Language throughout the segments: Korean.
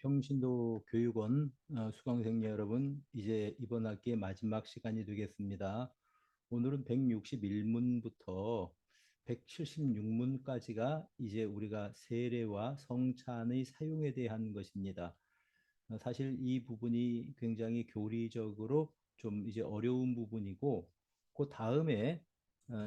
평신도 교육원 수강생 여러분, 이제 이번 학기의 마지막 시간이 되겠습니다. 오늘은 161문부터 176문까지가 이제 우리가 세례와 성찬의 사용에 대한 것입니다. 사실 이 부분이 굉장히 교리적으로 좀 이제 어려운 부분이고, 그 다음에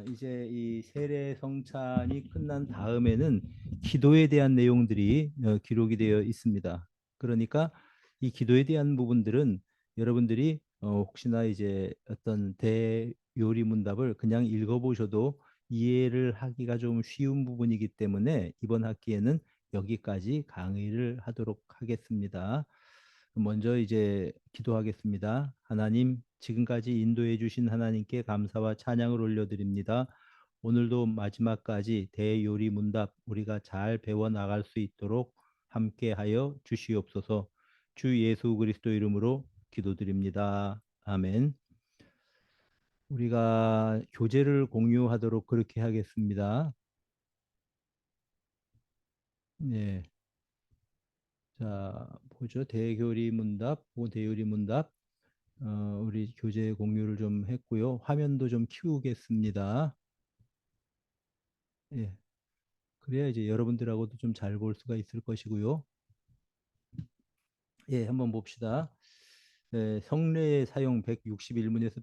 이제 이 세례 성찬이 끝난 다음에는 기도에 대한 내용들이 기록이 되어 있습니다. 그러니까 이 기도에 대한 부분들은 여러분들이 혹시나 이제 어떤 대요리 문답을 그냥 읽어보셔도 이해를 하기가 좀 쉬운 부분이기 때문에 이번 학기에는 여기까지 강의를 하도록 하겠습니다. 먼저 이제 기도하겠습니다. 하나님, 지금까지 인도해 주신 하나님께 감사와 찬양을 올려드립니다. 오늘도 마지막까지 대요리 문답 우리가 잘 배워 나갈 수 있도록 함께하여 주시옵소서. 주 예수 그리스도 이름으로 기도드립니다. 아멘. 우리가 교재를 공유하도록 그렇게 하겠습니다. 네. 자, 보죠. 대교리 문답, 대요리 문답. 우리 교재 공유를 좀 했고요. 화면도 좀 키우겠습니다. 예. 그래야 이제 여러분들하고도 좀 잘 볼 수가 있을 것이고요. 예, 한번 봅시다. 성례의 사용 161문에서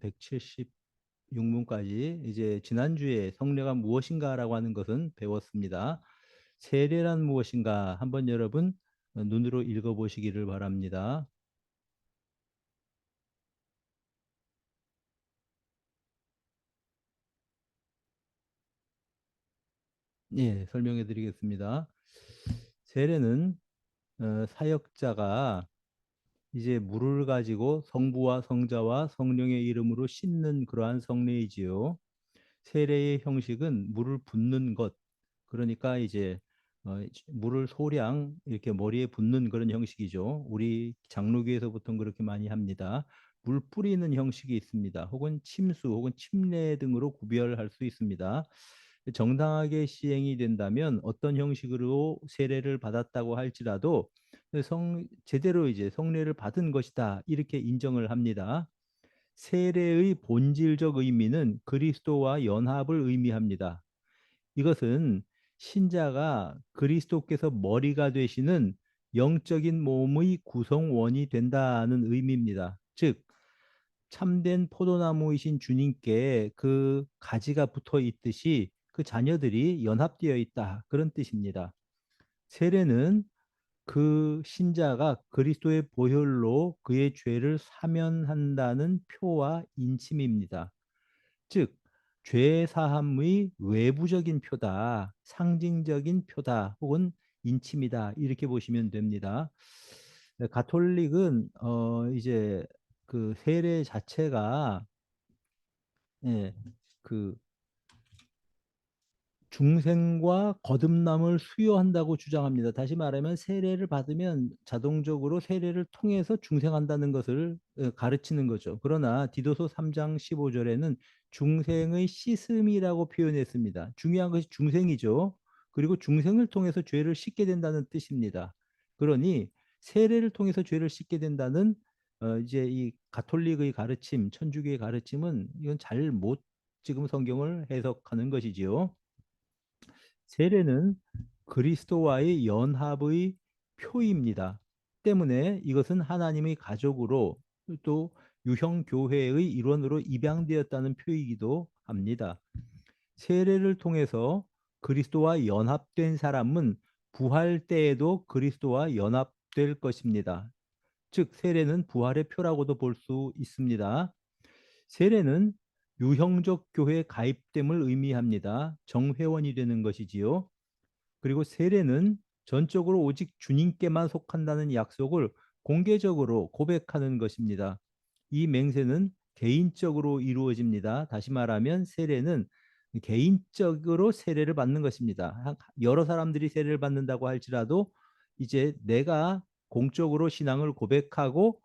176문까지 이제 지난주에 성례가 무엇인가라고 하는 것은 배웠습니다. 세례란 무엇인가 한번 여러분 눈으로 읽어보시기를 바랍니다. 예, 설명해 드리겠습니다. 세례는 사역자가 이제 물을 가지고 성부와 성자와 성령의 이름으로 씻는 그러한 성례이지요. 세례의 형식은 물을 붓는 것, 그러니까 이제 물을 소량 이렇게 머리에 붓는 그런 형식이죠. 우리 장로교에서 보통 그렇게 많이 합니다. 물 뿌리는 형식이 있습니다. 혹은 침수 혹은 침례 등으로 구별할 수 있습니다. 정당하게 시행이 된다면 어떤 형식으로 세례를 받았다고 할지라도 제대로 이제 성례를 받은 것이다 이렇게 인정을 합니다. 세례의 본질적 의미는 그리스도와 연합을 의미합니다. 이것은 신자가 그리스도께서 머리가 되시는 영적인 몸의 구성원이 된다는 의미입니다. 즉, 참된 포도나무이신 주님께 그 가지가 붙어 있듯이 그 자녀들이 연합되어 있다. 그런 뜻입니다. 세례는 그 신자가 그리스도의 보혈로 그의 죄를 사면한다는 표와 인침입니다. 즉, 죄 사함의 외부적인 표다, 상징적인 표다, 혹은 인침이다 이렇게 보시면 됩니다. 가톨릭은 이제 그 세례 자체가 예, 그 중생과 거듭남을 수여한다고 주장합니다. 다시 말하면 세례를 받으면 자동적으로 세례를 통해서 중생한다는 것을 가르치는 거죠. 그러나 디도서 3장 15절에는 중생의 씻음이라고 표현했습니다. 중요한 것이 중생이죠. 그리고 중생을 통해서 죄를 씻게 된다는 뜻입니다. 그러니 세례를 통해서 죄를 씻게 된다는 이제 이 가톨릭의 가르침, 천주교의 가르침은 이건 잘못 지금 성경을 해석하는 것이지요. 세례는 그리스도와의 연합의 표입니다. 때문에 이것은 하나님의 가족으로 또 유형 교회의 일원으로 입양되었다는 표이기도 합니다. 세례를 통해서 그리스도와 연합된 사람은 부활 때에도 그리스도와 연합될 것입니다. 즉 세례는 부활의 표라고도 볼 수 있습니다. 세례는 유형적 교회 가입됨을 의미합니다. 정회원이 되는 것이지요. 그리고 세례는 전적으로 오직 주님께만 속한다는 약속을 공개적으로 고백하는 것입니다. 이 맹세는 개인적으로 이루어집니다. 다시 말하면 세례는 개인적으로 세례를 받는 것입니다. 여러 사람들이 세례를 받는다고 할지라도 이제 내가 공적으로 신앙을 고백하고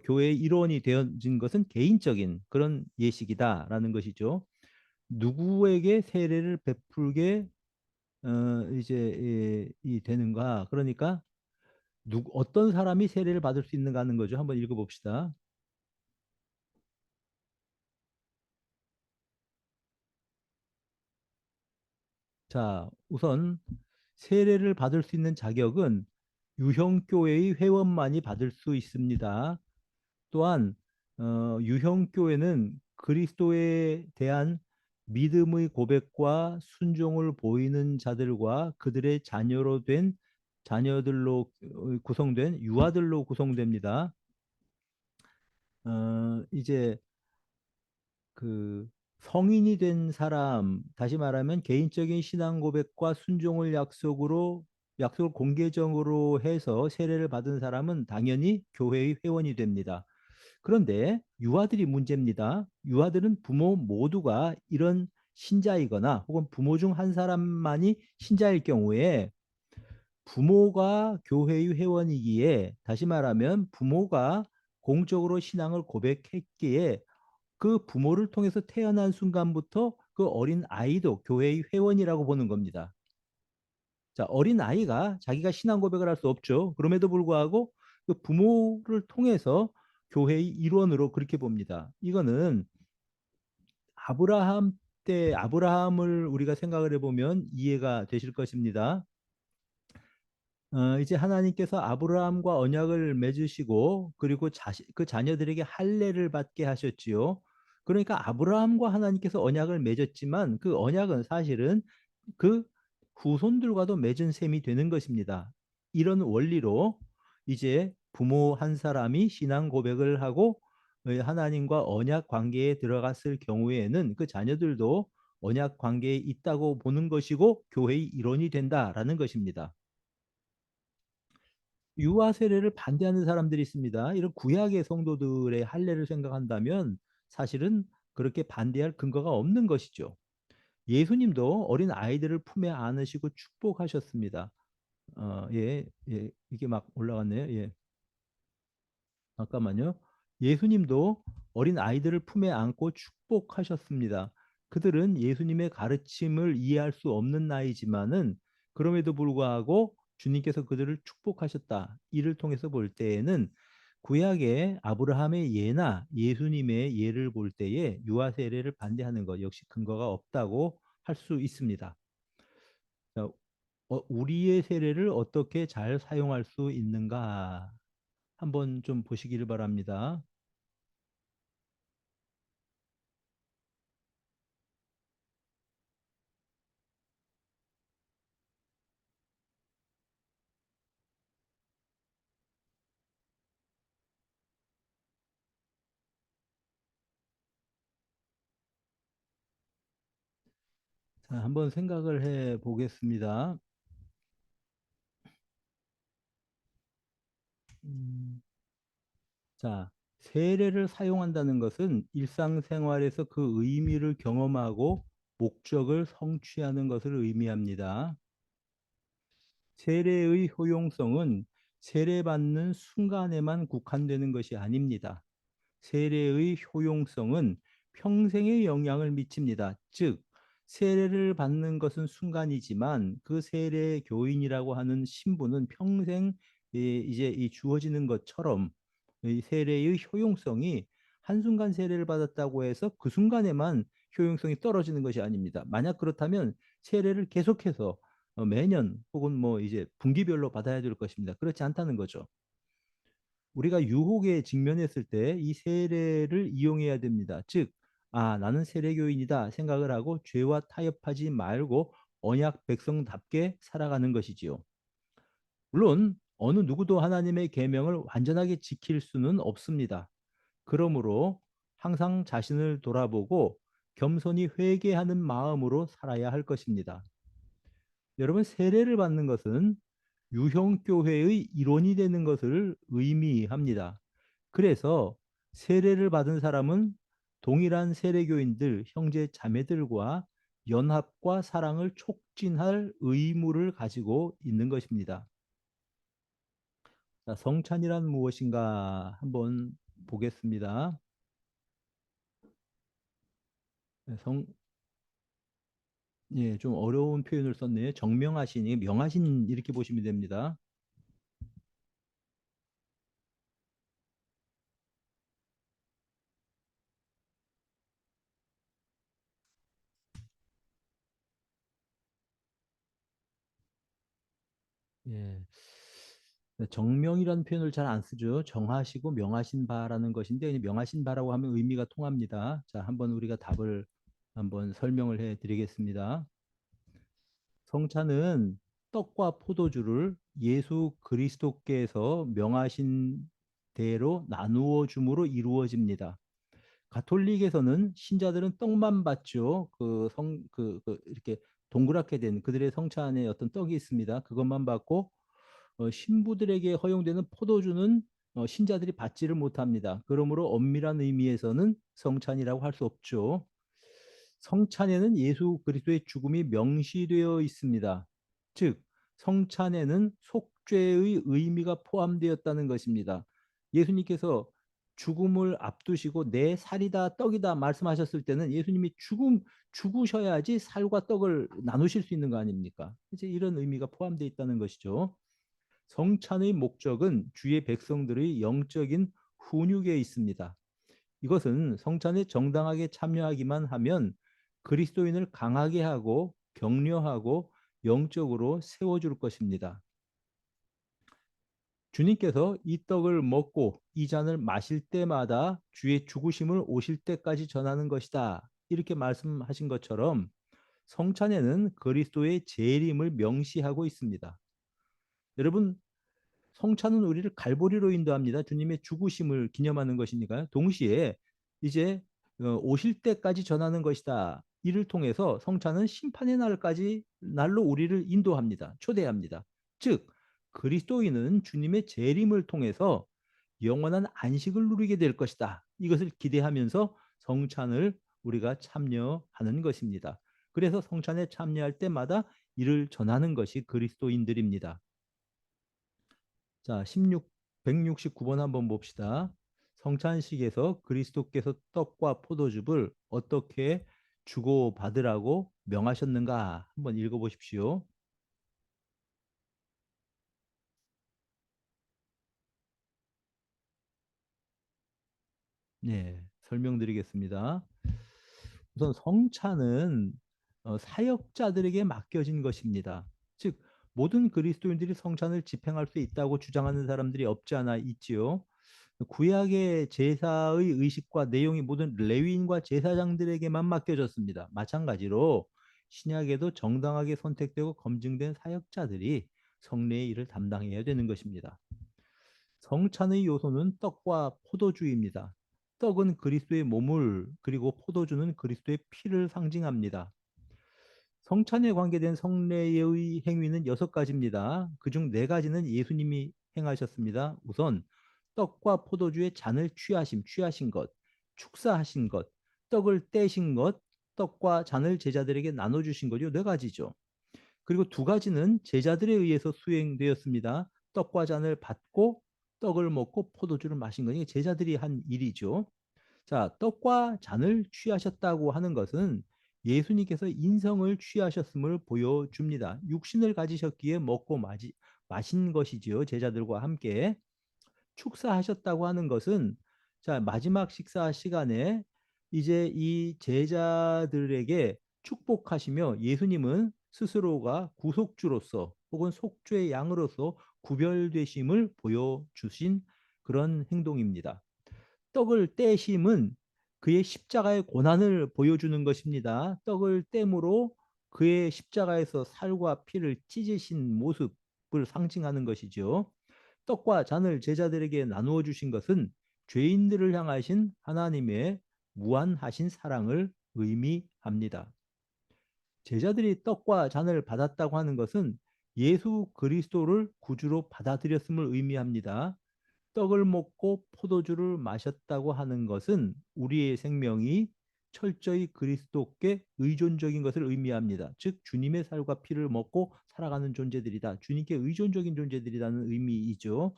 교회의 일원이 되어진 것은 개인적인 그런 예식이다라는 것이죠. 누구에게 세례를 베풀게 이제 이 되는가? 그러니까 어떤 사람이 세례를 받을 수 있는가 하는 거죠. 한번 읽어봅시다. 자, 우선 세례를 받을 수 있는 자격은 유형교회의 회원만이 받을 수 있습니다. 또한 유형교회는 그리스도에 대한 믿음의 고백과 순종을 보이는 자들과 그들의 자녀로 된 자녀들로 구성된 유아들로 구성됩니다. 이제 그 성인이 된 사람, 다시 말하면 개인적인 신앙 고백과 순종을 약속을 공개적으로 해서 세례를 받은 사람은 당연히 교회의 회원이 됩니다. 그런데 유아들이 문제입니다. 유아들은 부모 모두가 이런 신자이거나 혹은 부모 중 한 사람만이 신자일 경우에 부모가 교회의 회원이기에 다시 말하면 부모가 공적으로 신앙을 고백했기에 그 부모를 통해서 태어난 순간부터 그 어린 아이도 교회의 회원이라고 보는 겁니다. 자, 어린 아이가 자기가 신앙 고백을 할 수 없죠. 그럼에도 불구하고 그 부모를 통해서 교회의 일원으로 그렇게 봅니다. 이거는 아브라함 때 아브라함을 우리가 생각을 해보면 이해가 되실 것입니다. 이제 하나님께서 아브라함과 언약을 맺으시고 그리고 그 자녀들에게 할례를 받게 하셨지요. 그러니까 아브라함과 하나님께서 언약을 맺었지만 그 언약은 사실은 그 후손들과도 맺은 셈이 되는 것입니다. 이런 원리로 이제 부모 한 사람이 신앙 고백을 하고 하나님과 언약 관계에 들어갔을 경우에는 그 자녀들도 언약 관계에 있다고 보는 것이고 교회의 일원이 된다라는 것입니다. 유아 세례를 반대하는 사람들이 있습니다. 이런 구약의 성도들의 할례를 생각한다면 사실은 그렇게 반대할 근거가 없는 것이죠. 예수님도 어린 아이들을 품에 안으시고 축복하셨습니다. 예, 예, 이게 막 올라갔네요. 예. 잠깐만요. 예수님도 어린 아이들을 품에 안고 축복하셨습니다. 그들은 예수님의 가르침을 이해할 수 없는 나이지만은 그럼에도 불구하고 주님께서 그들을 축복하셨다. 이를 통해서 볼 때에는 구약의 아브라함의 예나 예수님의 예를 볼 때에 유아 세례를 반대하는 것 역시 근거가 없다고 할 수 있습니다. 자, 우리의 세례를 어떻게 잘 사용할 수 있는가 한번 좀 보시기를 바랍니다. 자, 한번 생각을 해 보겠습니다. 음, 자, 세례를 사용한다는 것은 일상생활에서 그 의미를 경험하고 목적을 성취하는 것을 의미합니다. 세례의 효용성은 세례받는 순간에만 국한되는 것이 아닙니다. 세례의 효용성은 평생에 영향을 미칩니다. 즉, 세례를 받는 것은 순간이지만 그 세례 교인이라고 하는 신분은 평생 이제 이 주어지는 것처럼 이 세례의 효용성이 한순간 세례를 받았다고 해서 그 순간에만 효용성이 떨어지는 것이 아닙니다. 만약 그렇다면 세례를 계속해서 매년 혹은 뭐 이제 분기별로 받아야 될 것입니다. 그렇지 않다는 거죠. 우리가 유혹에 직면했을 때 이 세례를 이용해야 됩니다. 즉, 아, 나는 세례교인이다 생각을 하고 죄와 타협하지 말고 언약 백성답게 살아가는 것이지요. 물론 어느 누구도 하나님의 계명을 완전하게 지킬 수는 없습니다. 그러므로 항상 자신을 돌아보고 겸손히 회개하는 마음으로 살아야 할 것입니다. 여러분, 세례를 받는 것은 유형교회의 일원이 되는 것을 의미합니다. 그래서 세례를 받은 사람은 동일한 세례교인들, 형제 자매들과 연합과 사랑을 촉진할 의무를 가지고 있는 것입니다. 자, 성찬이란 무엇인가 한번 보겠습니다. 네, 예, 좀 어려운 표현을 썼네요. 정명하신, 명하신 이렇게 보시면 됩니다. 예. 정명이라는 표현을 잘 안 쓰죠. 정하시고 명하신 바라는 것인데 그냥 명하신 바라고 하면 의미가 통합니다. 자, 한번 우리가 답을 한번 설명을 해 드리겠습니다. 성찬은 떡과 포도주를 예수 그리스도께서 명하신 대로 나누어 줌으로 이루어집니다. 가톨릭에서는 신자들은 떡만 받죠. 이렇게 동그랗게 된 그들의 성찬에 어떤 떡이 있습니다. 그것만 받고 신부들에게 허용되는 포도주는 신자들이 받지를 못합니다. 그러므로 엄밀한 의미에서는 성찬이라고 할 수 없죠. 성찬에는 예수 그리스도의 죽음이 명시되어 있습니다. 즉, 성찬에는 속죄의 의미가 포함되었다는 것입니다. 예수님께서 죽음을 앞두시고 내 살이다 떡이다 말씀하셨을 때는 예수님이 죽으셔야지 살과 떡을 나누실 수 있는 거 아닙니까? 이제 이런 의미가 포함되어 있다는 것이죠. 성찬의 목적은 주의 백성들의 영적인 훈육에 있습니다. 이것은 성찬에 정당하게 참여하기만 하면 그리스도인을 강하게 하고 격려하고 영적으로 세워줄 것입니다. 주님께서 이 떡을 먹고 이 잔을 마실 때마다 주의 죽으심을 오실 때까지 전하는 것이다. 이렇게 말씀하신 것처럼 성찬에는 그리스도의 재림을 명시하고 있습니다. 여러분, 성찬은 우리를 갈보리로 인도합니다. 주님의 죽으심을 기념하는 것이니까요. 동시에 이제 오실 때까지 전하는 것이다. 이를 통해서 성찬은 심판의 날로 우리를 인도합니다. 초대합니다. 즉 그리스도인은 주님의 재림을 통해서 영원한 안식을 누리게 될 것이다. 이것을 기대하면서 성찬을 우리가 참여하는 것입니다. 그래서 성찬에 참여할 때마다 이를 전하는 것이 그리스도인들입니다. 자, 169번 한번 봅시다. 성찬식에서 그리스도께서 떡과 포도즙을 어떻게 주고받으라고 명하셨는가? 한번 읽어보십시오. 네, 설명드리겠습니다. 우선 성찬은 사역자들에게 맡겨진 것입니다. 즉, 모든 그리스도인들이 성찬을 집행할 수 있다고 주장하는 사람들이 없지 않아 있지요. 구약의 제사의 의식과 내용이 모든 레위인과 제사장들에게만 맡겨졌습니다. 마찬가지로 신약에도 정당하게 선택되고 검증된 사역자들이 성례의 일을 담당해야 되는 것입니다. 성찬의 요소는 떡과 포도주입니다. 떡은 그리스도의 몸을 그리고 포도주는 그리스도의 피를 상징합니다. 성찬에 관계된 성례의 행위는 6가지입니다. 그중 4가지는 예수님이 행하셨습니다. 우선 떡과 포도주의 잔을 취하신 것, 축사하신 것, 떡을 떼신 것, 떡과 잔을 제자들에게 나눠주신 것이 4가지죠. 그리고 2가지는 제자들에 의해서 수행되었습니다. 떡과 잔을 받고 떡을 먹고 포도주를 마신 것이 제자들이 한 일이죠. 자, 떡과 잔을 취하셨다고 하는 것은 예수님께서 인성을 취하셨음을 보여줍니다. 육신을 가지셨기에 먹고 마신 것이지요. 제자들과 함께. 축사하셨다고 하는 것은 자, 마지막 식사 시간에 이제 이 제자들에게 축복하시며 예수님은 스스로가 구속주로서 혹은 속죄의 양으로서 구별되심을 보여주신 그런 행동입니다. 떡을 떼심은 그의 십자가의 고난을 보여주는 것입니다. 떡을 떼므로 그의 십자가에서 살과 피를 찢으신 모습을 상징하는 것이죠. 떡과 잔을 제자들에게 나누어 주신 것은 죄인들을 향하신 하나님의 무한하신 사랑을 의미합니다. 제자들이 떡과 잔을 받았다고 하는 것은 예수 그리스도를 구주로 받아들였음을 의미합니다. 떡을 먹고 포도주를 마셨다고 하는 것은 우리의 생명이 철저히 그리스도께 의존적인 것을 의미합니다. 즉 주님의 살과 피를 먹고 살아가는 존재들이다. 주님께 의존적인 존재들이라는 의미이죠.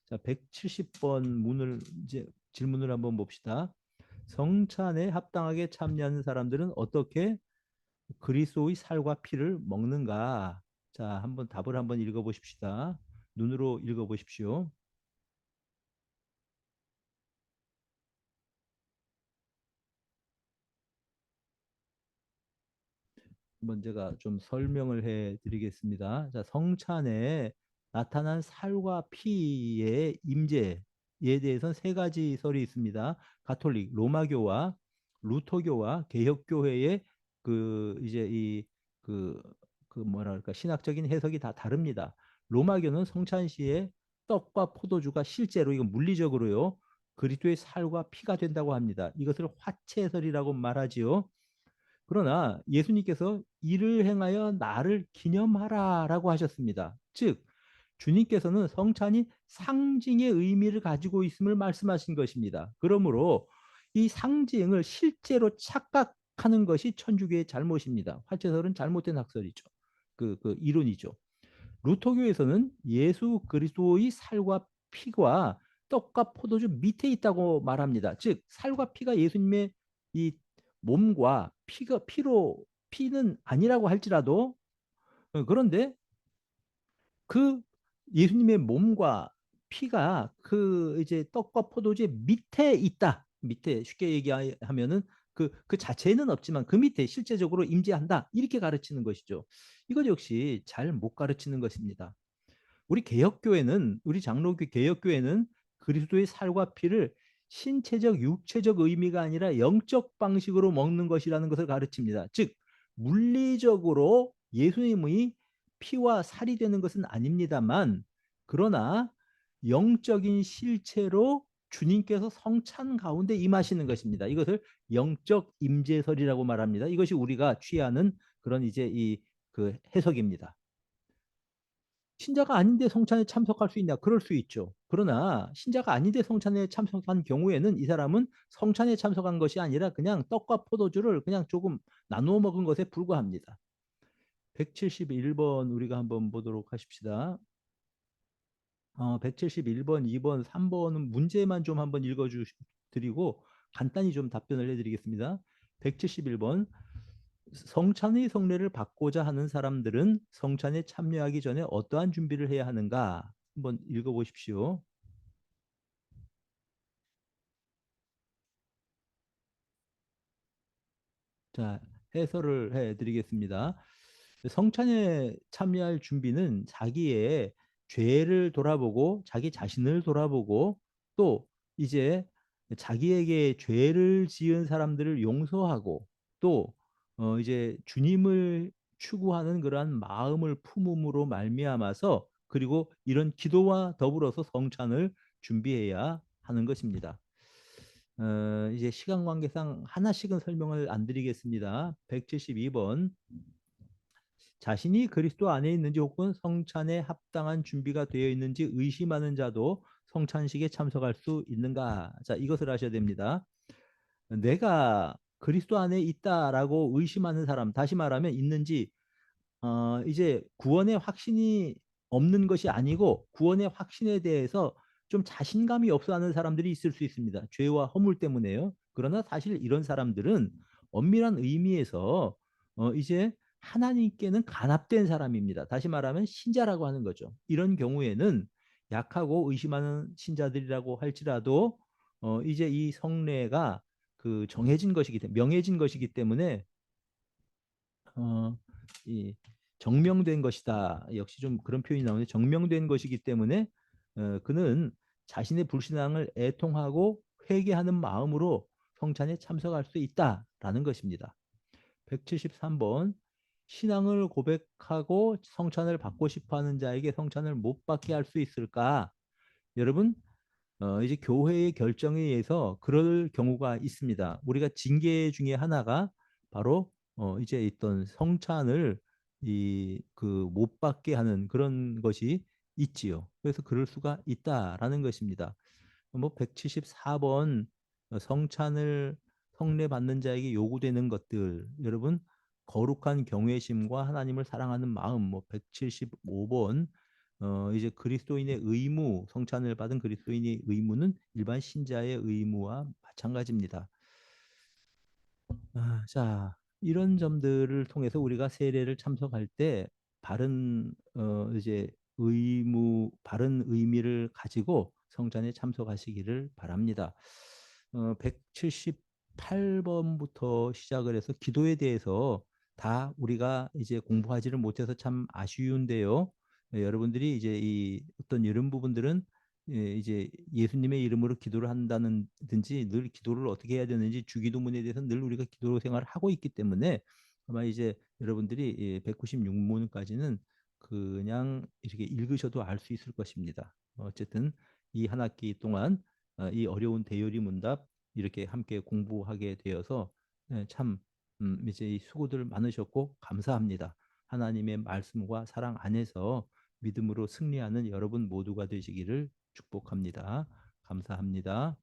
자, 170번 이제 질문을 한번 봅시다. 성찬에 합당하게 참여하는 사람들은 어떻게 그리스도의 살과 피를 먹는가? 자, 한번 답을 한번 읽어보십시다. 눈으로 읽어보십시오. 한번 제가 좀 설명을 해 드리겠습니다. 자, 성찬에 나타난 살과 피의 임재에 대해서는 세 가지 설이 있습니다. 가톨릭, 로마교와 루터교와 개혁교회의 그 이제 그, 그 뭐랄까 신학적인 해석이 다 다릅니다. 로마교는 성찬시에 떡과 포도주가 실제로 이건 물리적으로요 그리스도의 살과 피가 된다고 합니다. 이것을 화채설이라고 말하지요. 그러나 예수님께서 이를 행하여 나를 기념하라라고 하셨습니다. 즉 주님께서는 성찬이 상징의 의미를 가지고 있음을 말씀하신 것입니다. 그러므로 이 상징을 실제로 착각하는 것이 천주교의 잘못입니다. 화채설은 잘못된 학설이죠. 그 이론이죠. 루터교에서는 예수 그리스도의 살과 피가 떡과 포도주 밑에 있다고 말합니다. 즉 살과 피가 예수님의 이 몸과 피는 아니라고 할지라도 그런데 그 예수님의 몸과 피가 그 이제 떡과 포도주의 밑에 있다. 밑에 쉽게 얘기하면은 그 자체에는 없지만 그 밑에 실제적으로 임재한다. 이렇게 가르치는 것이죠. 이것 역시 잘 못 가르치는 것입니다. 우리 장로교 개혁교회는 그리스도의 살과 피를 신체적 육체적 의미가 아니라 영적 방식으로 먹는 것이라는 것을 가르칩니다. 즉 물리적으로 예수님의 피와 살이 되는 것은 아닙니다만 그러나 영적인 실체로 주님께서 성찬 가운데 임하시는 것입니다. 이것을 영적 임재설이라고 말합니다. 이것이 우리가 취하는 그런 이제 이 그 해석입니다. 신자가 아닌데 성찬에 참석할 수 있냐? 그럴 수 있죠. 그러나 신자가 아닌데 성찬에 참석한 경우에는 이 사람은 성찬에 참석한 것이 아니라 그냥 떡과 포도주를 그냥 조금 나누어 먹은 것에 불과합니다. 171번 우리가 한번 보도록 하십시다. 171번, 2번, 3번은 문제만 좀 한번 드리고 간단히 좀 답변을 해드리겠습니다. 171번 성찬의 성례를 받고자 하는 사람들은 성찬에 참여하기 전에 어떠한 준비를 해야 하는가? 한번 읽어보십시오. 자, 해설을 해드리겠습니다. 성찬에 참여할 준비는 자기의 죄를 돌아보고 자기 자신을 돌아보고 또 이제 자기에게 죄를 지은 사람들을 용서하고 또 이제 주님을 추구하는 그러한 마음을 품음으로 말미암아서 그리고 이런 기도와 더불어서 성찬을 준비해야 하는 것입니다. 이제 시간 관계상 하나씩은 설명을 안 드리겠습니다. 172번 자신이 그리스도 안에 있는지 혹은 성찬에 합당한 준비가 되어 있는지 의심하는 자도 성찬식에 참석할 수 있는가? 자, 이것을 아셔야 됩니다. 내가 그리스도 안에 있다라고 의심하는 사람, 다시 말하면 있는지 이제 구원의 확신이 없는 것이 아니고 구원의 확신에 대해서 좀 자신감이 없어하는 사람들이 있을 수 있습니다. 죄와 허물 때문에요. 그러나 사실 이런 사람들은 엄밀한 의미에서 이제 하나님께는 간합된 사람입니다. 다시 말하면 신자라고 하는 거죠. 이런 경우에는 약하고 의심하는 신자들이라고 할지라도 이제 이 성례가 그 정해진 것이기 때문에 명해진 것이기 때문에 어, 이 정명된 것이다. 역시 좀 그런 표현이 나오는데 정명된 것이기 때문에 그는 자신의 불신앙을 애통하고 회개하는 마음으로 성찬에 참석할 수 있다라는 것입니다. 173번 신앙을 고백하고 성찬을 받고 싶어하는 자에게 성찬을 못 받게 할 수 있을까? 여러분 이제 교회의 결정에 의해서 그럴 경우가 있습니다. 우리가 징계 중에 하나가 바로 이제 있던 성찬을 이 그 못 받게 하는 그런 것이 있지요. 그래서 그럴 수가 있다라는 것입니다. 뭐 174번 성찬을 성례 받는 자에게 요구되는 것들 여러분 거룩한 경외심과 하나님을 사랑하는 마음 뭐 175번 이제 그리스도인의 의무 성찬을 받은 그리스도인의 의무는 일반 신자의 의무와 마찬가지입니다. 자, 이런 점들을 통해서 우리가 세례를 참석할 때 바른 이제 바른 의미를 가지고 성찬에 참석하시기를 바랍니다. 178번부터 시작을 해서 기도에 대해서 다 우리가 이제 공부하지를 못해서 참 아쉬운데요. 여러분들이 이제 이 어떤 이런 부분들은 이제 예수님의 이름으로 기도를 한다는든지 늘 기도를 어떻게 해야 되는지 주기도문에 대해서 늘 우리가 기도 생활을 하고 있기 때문에 아마 이제 여러분들이 196문까지는 그냥 이렇게 읽으셔도 알 수 있을 것입니다. 어쨌든 이 한 학기 동안 이 어려운 대요리 문답 이렇게 함께 공부하게 되어서 참 이제 이 수고들 많으셨고 감사합니다. 하나님의 말씀과 사랑 안에서 믿음으로 승리하는 여러분 모두가 되시기를 축복합니다. 감사합니다.